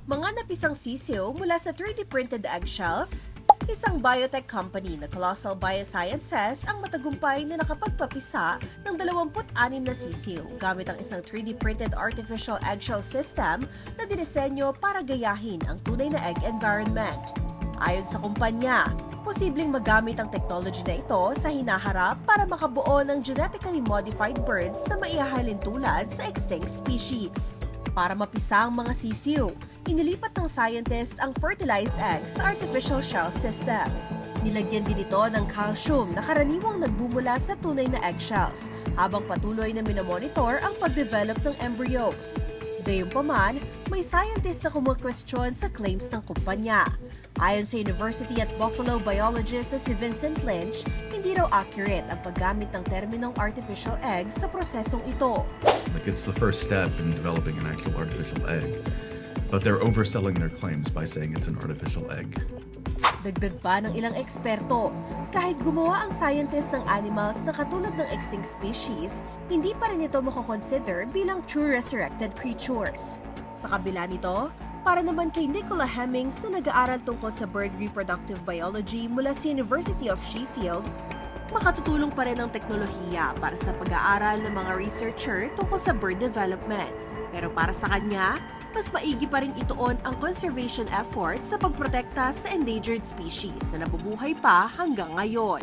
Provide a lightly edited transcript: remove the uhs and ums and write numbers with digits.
Mga napisang sisiw mula sa 3D-printed eggshells, isang biotech company na Colossal Biosciences ang matagumpay na nakapagpapisa ng 26 na sisiw gamit ang isang 3D-printed artificial eggshell system na dinisenyo para gayahin ang tunay na egg environment. Ayon sa kumpanya, posibleng magamit ang technology na ito sa hinaharap para makabuo ng genetically modified birds na maihahalin tulad sa extinct species. Para mapisa ang mga sisiw, inilipat ng scientist ang fertilized egg sa artificial shell system. Nilagyan din ito ng calcium na karaniwang nagbumula sa tunay na eggshells habang patuloy na minomonitor ang pagdevelop ng embryos. Gayunpaman, may scientist na kumukwestiyon sa claims ng kumpanya. Ayon sa University at Buffalo biologist na si Vincent Lynch, hindi raw accurate ang paggamit ng terminong artificial egg sa prosesong ito. Like it's the first step in developing an actual artificial egg, but they're overselling their claims by saying it's an artificial egg. Dagdag pa ng ilang eksperto, kahit gumawa ang scientist ng animals na katulad ng extinct species, hindi pa rin ito makoconsider bilang true resurrected creatures. Sa kabila nito, para naman kay Nicola Hemmings na nag-aaral tungkol sa bird reproductive biology mula sa University of Sheffield, makatutulong pa rin ang teknolohiya para sa pag-aaral ng mga researcher tungkol sa bird development. Pero para sa kanya, mas maigi pa rin ituon ang conservation efforts sa pagprotekta sa endangered species na nabubuhay pa hanggang ngayon.